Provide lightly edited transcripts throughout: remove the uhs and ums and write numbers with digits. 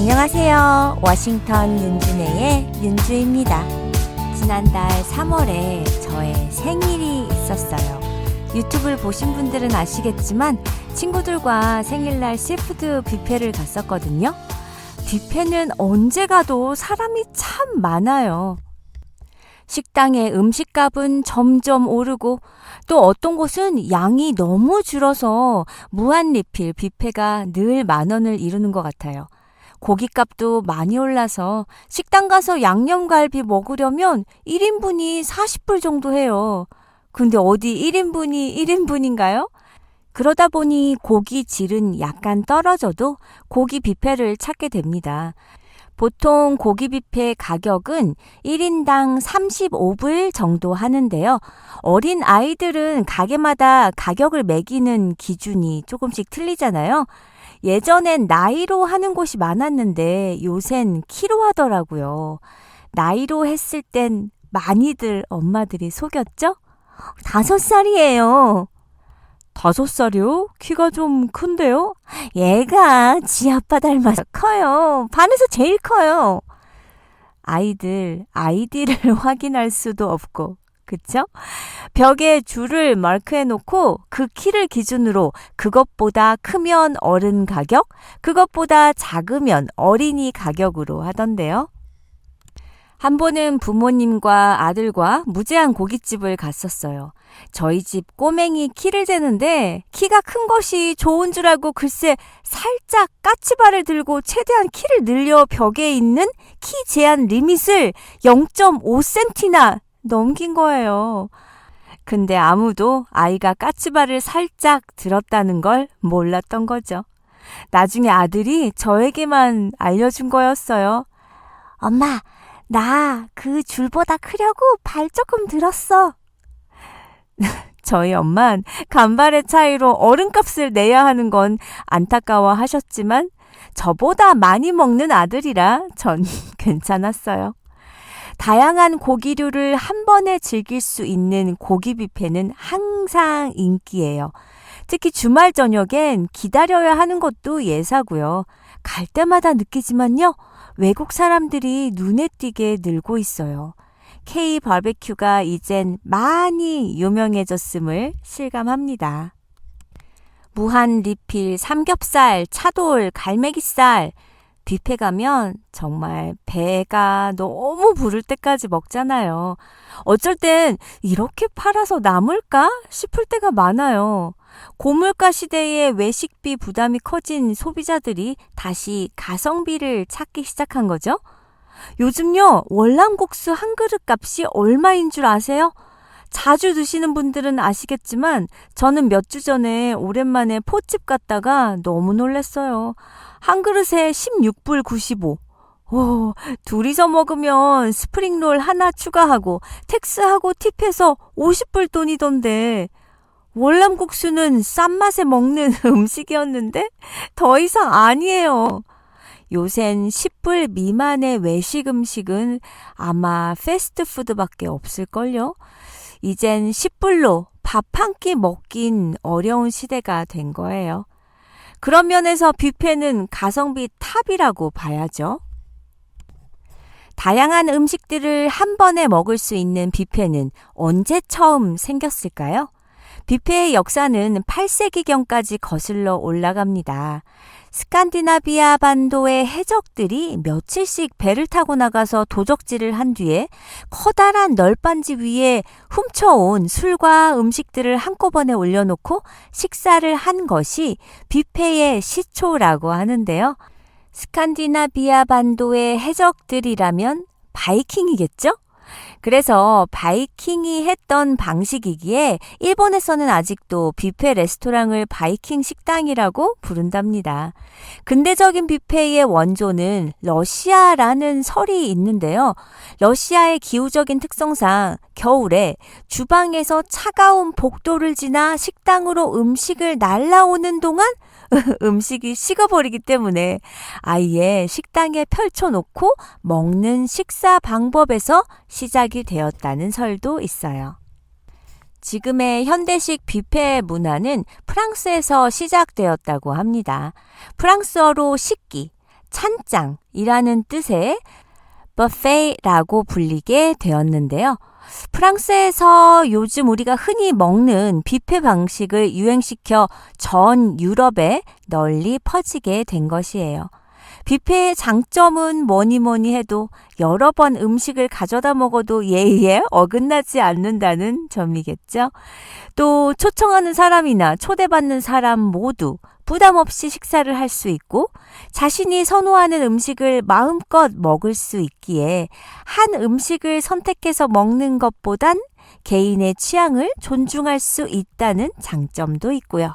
안녕하세요. 워싱턴 윤준혜의 윤주입니다. 지난달 3월에 저의 생일이 있었어요. 유튜브를 보신 분들은 아시겠지만 친구들과 생일날 시푸드 뷔페를 갔었거든요. 뷔페는 언제 가도 사람이 참 많아요. 식당의 음식값은 점점 오르고 또 어떤 곳은 양이 너무 줄어서 무한 리필 뷔페가 늘 10,000원을 이루는 것 같아요. 고깃값도 많이 올라서 식당 가서 양념갈비 먹으려면 1인분이 40불 정도 해요. 근데 어디 1인분이 1인분인가요? 그러다 보니 고기 질은 약간 떨어져도 고기 뷔페를 찾게 됩니다. 보통 고기 뷔페 가격은 1인당 35불 정도 하는데요. 어린 아이들은 가게마다 가격을 매기는 기준이 조금씩 틀리잖아요. 예전엔 나이로 하는 곳이 많았는데 요샌 키로 하더라고요. 나이로 했을 땐 많이들 엄마들이 속였죠? 5살이에요. 5살이요? 키가 좀 큰데요? 얘가 지 아빠 닮아서 커요. 반에서 제일 커요. 아이들 아이디를 확인할 수도 없고, 그쵸? 벽에 줄을 마크해놓고 그 키를 기준으로 그것보다 크면 어른 가격, 그것보다 작으면 어린이 가격으로 하던데요. 한 번은 부모님과 아들과 무제한 고깃집을 갔었어요. 저희 집 꼬맹이 키를 재는데 키가 큰 것이 좋은 줄 알고 글쎄 살짝 까치발을 들고 최대한 키를 늘려 벽에 있는 키 제한 리밋을 0.5cm나 넘긴 거예요. 근데 아무도 아이가 까치발을 살짝 들었다는 걸 몰랐던 거죠. 나중에 아들이 저에게만 알려준 거였어요. 엄마, 나 그 줄보다 크려고 발 조금 들었어. 저희 엄만 간발의 차이로 어른값을 내야 하는 건 안타까워 하셨지만 저보다 많이 먹는 아들이라 전 괜찮았어요. 다양한 고기류를 한 번에 즐길 수 있는 고기 뷔페는 항상 인기예요. 특히 주말 저녁엔 기다려야 하는 것도 예사고요. 갈 때마다 느끼지만요. 외국 사람들이 눈에 띄게 늘고 있어요. K 바베큐가 이젠 많이 유명해졌음을 실감합니다. 무한 리필 삼겹살, 차돌, 갈매기살, 뷔페 가면 정말 배가 너무 부를 때까지 먹잖아요. 어쩔 땐 이렇게 팔아서 남을까 싶을 때가 많아요. 고물가 시대에 외식비 부담이 커진 소비자들이 다시 가성비를 찾기 시작한 거죠. 요즘요, 월남국수 한 그릇 값이 얼마인 줄 아세요? 자주 드시는 분들은 아시겠지만 저는 몇 주 전에 오랜만에 포집 갔다가 너무 놀랐어요. 한 그릇에 16불 95. 오, 둘이서 먹으면 스프링롤 하나 추가하고 텍스하고 팁해서 50불 돈이던데 월남국수는 싼 맛에 먹는 음식이었는데 더 이상 아니에요. 요샌 10불 미만의 외식 음식은 아마 패스트푸드밖에 없을걸요. 이젠 10불로 밥 한 끼 먹긴 어려운 시대가 된 거예요. 그런 면에서 뷔페는 가성비 탑이라고 봐야죠. 다양한 음식들을 한 번에 먹을 수 있는 뷔페는 언제 처음 생겼을까요? 뷔페의 역사는 8세기경까지 거슬러 올라갑니다. 스칸디나비아 반도의 해적들이 며칠씩 배를 타고 나가서 도적질을 한 뒤에 커다란 널빤지 위에 훔쳐온 술과 음식들을 한꺼번에 올려놓고 식사를 한 것이 뷔페의 시초라고 하는데요. 스칸디나비아 반도의 해적들이라면 바이킹이겠죠? 그래서 바이킹이 했던 방식이기에 일본에서는 아직도 뷔페 레스토랑을 바이킹 식당이라고 부른답니다. 근대적인 뷔페의 원조는 러시아라는 설이 있는데요. 러시아의 기후적인 특성상 겨울에 주방에서 차가운 복도를 지나 식당으로 음식을 날라오는 동안 음식이 식어버리기 때문에 아예 식당에 펼쳐놓고 먹는 식사 방법에서 시작이 되었다는 설도 있어요. 지금의 현대식 뷔페 문화는 프랑스에서 시작되었다고 합니다. 프랑스어로 식기, 찬장이라는 뜻의 뷔페라고 불리게 되었는데요. 프랑스에서 요즘 우리가 흔히 먹는 뷔페 방식을 유행시켜 전 유럽에 널리 퍼지게 된 것이에요. 뷔페의 장점은 뭐니 해도 여러 번 음식을 가져다 먹어도 예의에 어긋나지 않는다는 점이겠죠. 또 초청하는 사람이나 초대받는 사람 모두 부담 없이 식사를 할 수 있고 자신이 선호하는 음식을 마음껏 먹을 수 있기에 한 음식을 선택해서 먹는 것보단 개인의 취향을 존중할 수 있다는 장점도 있고요.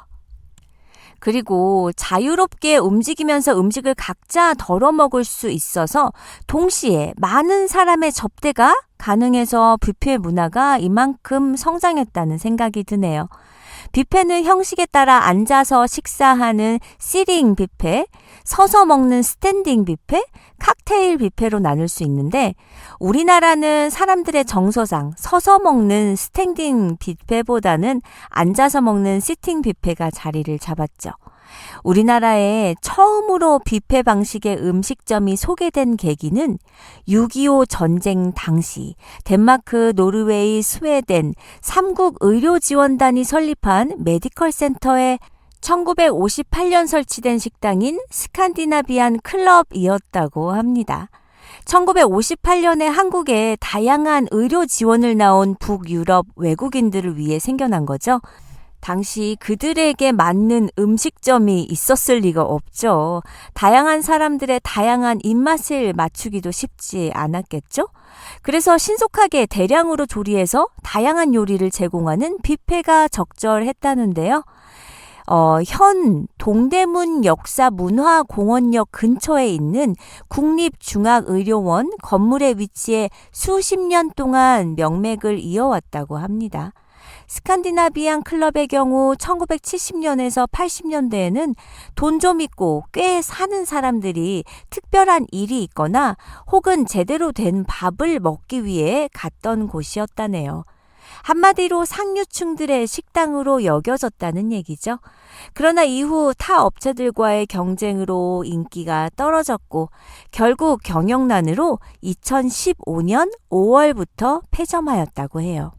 그리고 자유롭게 움직이면서 음식을 각자 덜어 먹을 수 있어서 동시에 많은 사람의 접대가 가능해서 뷔페 문화가 이만큼 성장했다는 생각이 드네요. 뷔페는 형식에 따라 앉아서 식사하는 시팅 뷔페, 서서 먹는 스탠딩 뷔페, 칵테일 뷔페로 나눌 수 있는데 우리나라는 사람들의 정서상 서서 먹는 스탠딩 뷔페보다는 앉아서 먹는 시팅 뷔페가 자리를 잡았죠. 우리나라에 처음으로 뷔페 방식의 음식점이 소개된 계기는 6.25 전쟁 당시 덴마크, 노르웨이, 스웨덴 3국 의료지원단이 설립한 메디컬 센터에 1958년 설치된 식당인 스칸디나비안 클럽이었다고 합니다. 1958년에 한국에 다양한 의료 지원을 나온 북유럽 외국인들을 위해 생겨난 거죠. 당시 그들에게 맞는 음식점이 있었을 리가 없죠. 다양한 사람들의 다양한 입맛을 맞추기도 쉽지 않았겠죠? 그래서 신속하게 대량으로 조리해서 다양한 요리를 제공하는 뷔페가 적절했다는데요. 현 동대문 역사문화공원역 근처에 있는 국립중앙의료원 건물에 위치해 수십 년 동안 명맥을 이어왔다고 합니다. 스칸디나비안 클럽의 경우 1970년에서 80년대에는 돈 좀 있고 꽤 사는 사람들이 특별한 일이 있거나 혹은 제대로 된 밥을 먹기 위해 갔던 곳이었다네요. 한마디로 상류층들의 식당으로 여겨졌다는 얘기죠. 그러나 이후 타 업체들과의 경쟁으로 인기가 떨어졌고 결국 경영난으로 2015년 5월부터 폐점하였다고 해요.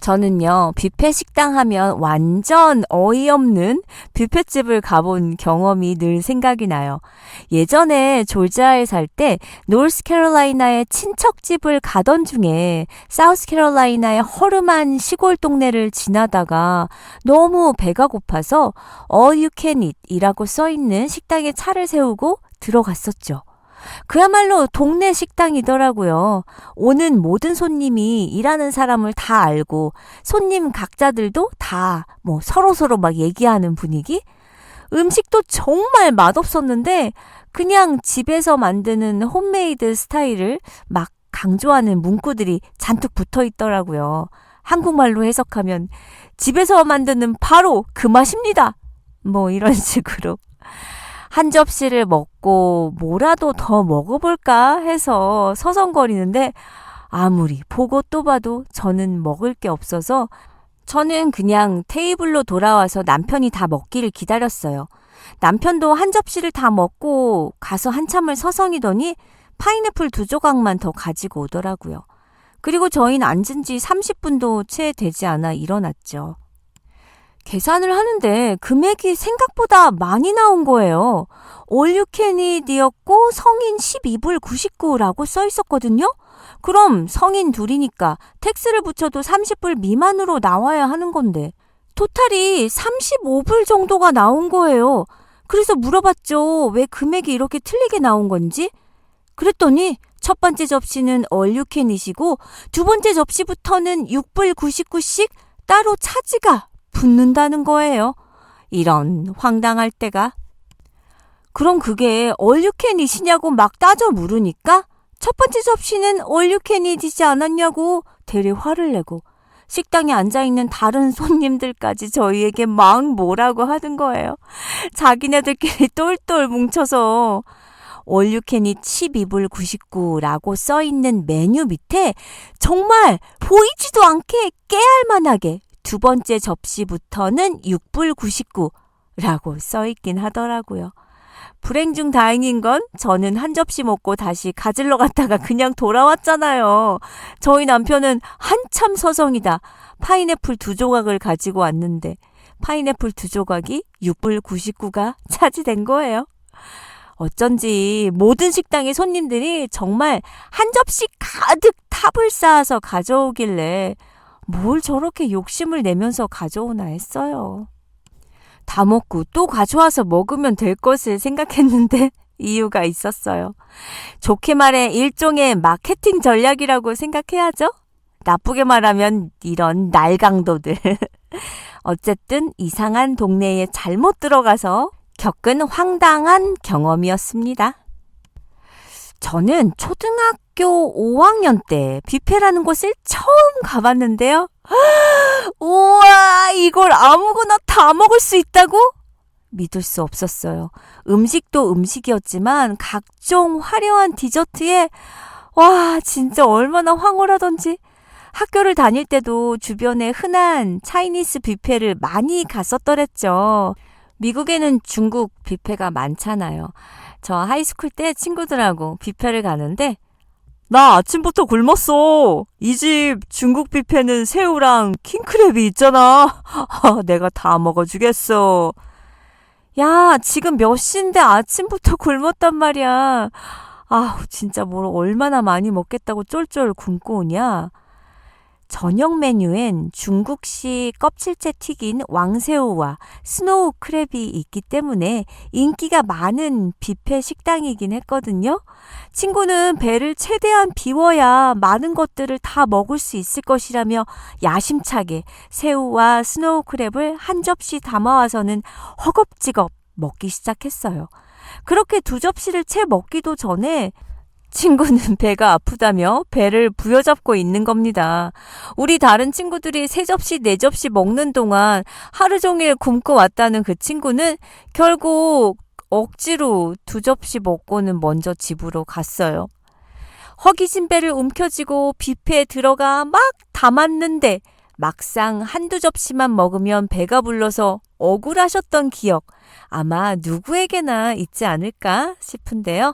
저는요, 뷔페 식당 하면 완전 어이없는 뷔페집을 가본 경험이 늘 생각이 나요. 예전에 졸지아에 살 때 노스캐롤라이나의 친척집을 가던 중에 사우스캐롤라이나의 허름한 시골 동네를 지나다가 너무 배가 고파서 All You Can Eat 이라고 써있는 식당에 차를 세우고 들어갔었죠. 그야말로 동네 식당이더라고요. 오는 모든 손님이 일하는 사람을 다 알고 손님 각자들도 다 서로서로 막 얘기하는 분위기? 음식도 정말 맛없었는데 그냥 집에서 만드는 홈메이드 스타일을 막 강조하는 문구들이 잔뜩 붙어 있더라고요. 한국말로 해석하면 집에서 만드는 바로 그 맛입니다. 이런 식으로. 한 접시를 먹고 뭐라도 더 먹어볼까 해서 서성거리는데 아무리 보고 또 봐도 저는 먹을 게 없어서 저는 그냥 테이블로 돌아와서 남편이 다 먹기를 기다렸어요. 남편도 한 접시를 다 먹고 가서 한참을 서성이더니 파인애플 2조각만 더 가지고 오더라고요. 그리고 저희는 앉은 지 30분도 채 되지 않아 일어났죠. 계산을 하는데 금액이 생각보다 많이 나온 거예요. All you can eat이었고 성인 12불 99라고 써 있었거든요. 그럼 성인 둘이니까 텍스를 붙여도 30불 미만으로 나와야 하는 건데 토탈이 35불 정도가 나온 거예요. 그래서 물어봤죠. 왜 금액이 이렇게 틀리게 나온 건지? 그랬더니 첫 번째 접시는 All you can eat이고 두 번째 접시부터는 6불 99씩 따로 차지가 붙는다는 거예요. 이런 황당할 때가. 그럼 그게 All you can eat이냐고 막 따져 물으니까 첫 번째 접시는 All you can eat이지 않았냐고 되레 화를 내고 식당에 앉아있는 다른 손님들까지 저희에게 막 뭐라고 하는 거예요. 자기네들끼리 똘똘 뭉쳐서 All you can eat 12불 99라고 써있는 메뉴 밑에 정말 보이지도 않게 깨알 만하게 두 번째 접시부터는 6불 99라고 써있긴 하더라고요. 불행 중 다행인 건 저는 한 접시 먹고 다시 가지러 갔다가 그냥 돌아왔잖아요. 저희 남편은 한참 서성이다 파인애플 2조각을 가지고 왔는데 파인애플 2조각이 6불 99가 차지된 거예요. 어쩐지 모든 식당의 손님들이 정말 한 접시 가득 탑을 쌓아서 가져오길래 뭘 저렇게 욕심을 내면서 가져오나 했어요. 다 먹고 또 가져와서 먹으면 될 것을 생각했는데 이유가 있었어요. 좋게 말해 일종의 마케팅 전략이라고 생각해야죠. 나쁘게 말하면 이런 날강도들. 어쨌든 이상한 동네에 잘못 들어가서 겪은 황당한 경험이었습니다. 저는 초등학교 5학년 때 뷔페라는 곳을 처음 가봤는데요. 우와, 이걸 아무거나 다 먹을 수 있다고? 믿을 수 없었어요. 음식도 음식이었지만 각종 화려한 디저트에 와, 진짜 얼마나 황홀하던지. 학교를 다닐 때도 주변에 흔한 차이니스 뷔페를 많이 갔었더랬죠. 미국에는 중국 뷔페가 많잖아요. 저 하이스쿨 때 친구들하고 뷔페를 가는데 나 아침부터 굶었어. 이 집 중국 뷔페는 새우랑 킹크랩이 있잖아. 내가 다 먹어주겠어. 야, 지금 몇 시인데 아침부터 굶었단 말이야. 진짜 뭘 얼마나 많이 먹겠다고 쫄쫄 굶고 오냐. 저녁 메뉴엔 중국식 껍질째 튀긴 왕새우와 스노우 크랩이 있기 때문에 인기가 많은 뷔페 식당이긴 했거든요. 친구는 배를 최대한 비워야 많은 것들을 다 먹을 수 있을 것이라며 야심차게 새우와 스노우 크랩을 한 접시 담아와서는 허겁지겁 먹기 시작했어요. 그렇게 2접시를 채 먹기도 전에 친구는 배가 아프다며 배를 부여잡고 있는 겁니다. 우리 다른 친구들이 3접시, 4접시 먹는 동안 하루 종일 굶고 왔다는 그 친구는 결국 억지로 2접시 먹고는 먼저 집으로 갔어요. 허기진 배를 움켜쥐고 뷔페에 들어가 막 담았는데 막상 1-2접시만 먹으면 배가 불러서 억울하셨던 기억 아마 누구에게나 있지 않을까 싶은데요.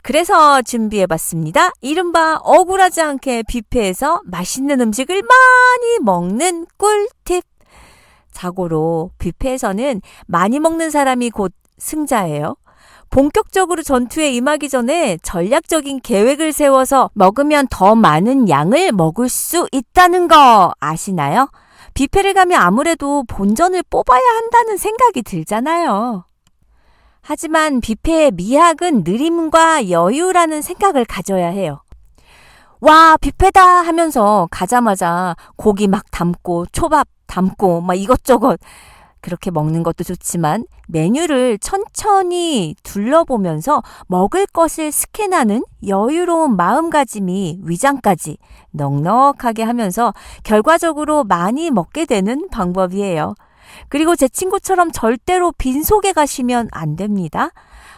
그래서 준비해봤습니다. 이른바 억울하지 않게 뷔페에서 맛있는 음식을 많이 먹는 꿀팁. 자고로 뷔페에서는 많이 먹는 사람이 곧 승자예요. 본격적으로 전투에 임하기 전에 전략적인 계획을 세워서 먹으면 더 많은 양을 먹을 수 있다는 거 아시나요? 뷔페를 가면 아무래도 본전을 뽑아야 한다는 생각이 들잖아요. 하지만 뷔페의 미학은 느림과 여유라는 생각을 가져야 해요. 와, 뷔페다 하면서 가자마자 고기 막 담고 초밥 담고 막 이것저것 그렇게 먹는 것도 좋지만 메뉴를 천천히 둘러보면서 먹을 것을 스캔하는 여유로운 마음가짐이 위장까지 넉넉하게 하면서 결과적으로 많이 먹게 되는 방법이에요. 그리고 제 친구처럼 절대로 빈속에 가시면 안 됩니다.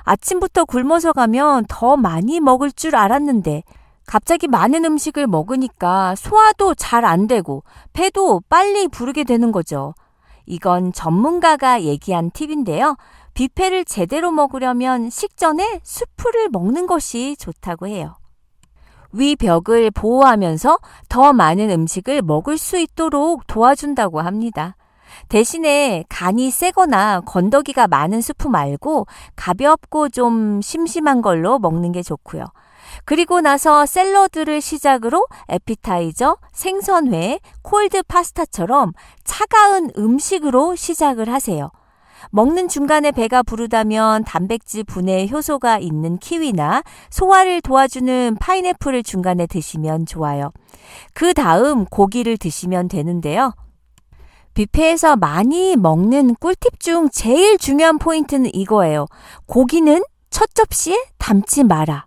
아침부터 굶어서 가면 더 많이 먹을 줄 알았는데 갑자기 많은 음식을 먹으니까 소화도 잘 안 되고 배도 빨리 부르게 되는 거죠. 이건 전문가가 얘기한 팁인데요. 뷔페를 제대로 먹으려면 식전에 수프를 먹는 것이 좋다고 해요. 위벽을 보호하면서 더 많은 음식을 먹을 수 있도록 도와준다고 합니다. 대신에 간이 세거나 건더기가 많은 수프 말고 가볍고 좀 심심한 걸로 먹는 게 좋고요. 그리고 나서 샐러드를 시작으로 에피타이저, 생선회, 콜드 파스타처럼 차가운 음식으로 시작을 하세요. 먹는 중간에 배가 부르다면 단백질 분해 효소가 있는 키위나 소화를 도와주는 파인애플을 중간에 드시면 좋아요. 그 다음 고기를 드시면 되는데요. 뷔페에서 많이 먹는 꿀팁 중 제일 중요한 포인트는 이거예요. 고기는 첫 접시에 담지 마라.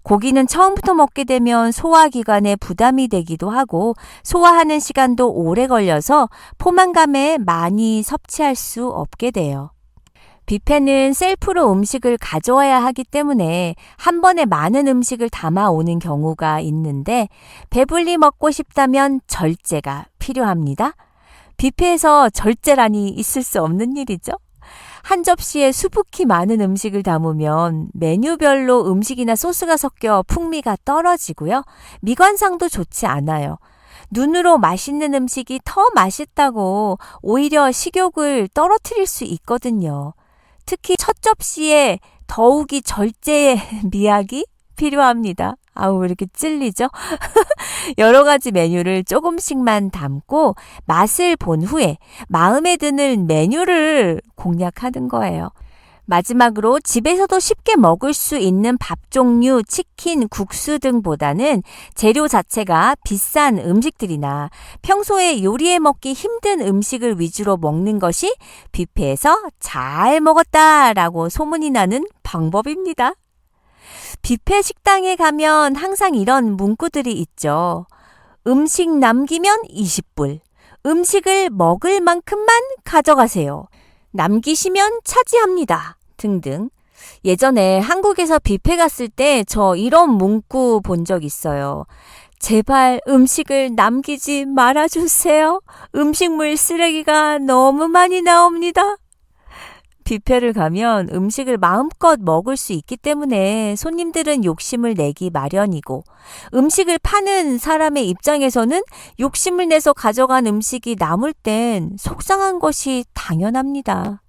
고기는 처음부터 먹게 되면 소화기관에 부담이 되기도 하고 소화하는 시간도 오래 걸려서 포만감에 많이 섭취할 수 없게 돼요. 뷔페는 셀프로 음식을 가져와야 하기 때문에 한 번에 많은 음식을 담아오는 경우가 있는데 배불리 먹고 싶다면 절제가 필요합니다. 뷔페에서 절제란이 있을 수 없는 일이죠. 한 접시에 수북히 많은 음식을 담으면 메뉴별로 음식이나 소스가 섞여 풍미가 떨어지고요. 미관상도 좋지 않아요. 눈으로 맛있는 음식이 더 맛있다고 오히려 식욕을 떨어뜨릴 수 있거든요. 특히 첫 접시에 더욱이 절제의 미학이 필요합니다. 아우, 왜 이렇게 찔리죠? 여러 가지 메뉴를 조금씩만 담고 맛을 본 후에 마음에 드는 메뉴를 공략하는 거예요. 마지막으로 집에서도 쉽게 먹을 수 있는 밥 종류, 치킨, 국수 등보다는 재료 자체가 비싼 음식들이나 평소에 요리해 먹기 힘든 음식을 위주로 먹는 것이 뷔페에서 잘 먹었다라고 소문이 나는 방법입니다. 뷔페 식당에 가면 항상 이런 문구들이 있죠. 음식 남기면 20불, 음식을 먹을 만큼만 가져가세요. 남기시면 차지합니다. 등등. 예전에 한국에서 뷔페 갔을 때 저 이런 문구 본 적 있어요. 제발 음식을 남기지 말아주세요. 음식물 쓰레기가 너무 많이 나옵니다. 뷔페를 가면 음식을 마음껏 먹을 수 있기 때문에 손님들은 욕심을 내기 마련이고, 음식을 파는 사람의 입장에서는 욕심을 내서 가져간 음식이 남을 땐 속상한 것이 당연합니다.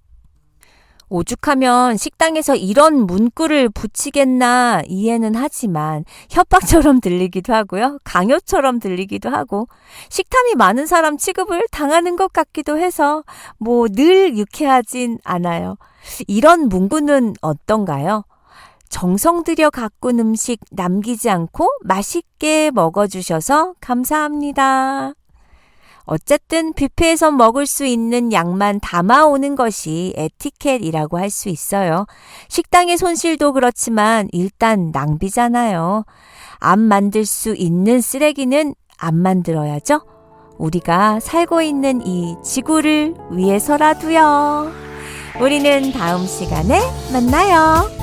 오죽하면 식당에서 이런 문구를 붙이겠나 이해는 하지만 협박처럼 들리기도 하고요. 강요처럼 들리기도 하고, 식탐이 많은 사람 취급을 당하는 것 같기도 해서 늘 유쾌하진 않아요. 이런 문구는 어떤가요? 정성 들여 가꾼 음식 남기지 않고 맛있게 먹어주셔서 감사합니다. 어쨌든 뷔페에서 먹을 수 있는 양만 담아오는 것이 에티켓이라고 할 수 있어요. 식당의 손실도 그렇지만 일단 낭비잖아요. 안 만들 수 있는 쓰레기는 안 만들어야죠. 우리가 살고 있는 이 지구를 위해서라도요. 우리는 다음 시간에 만나요.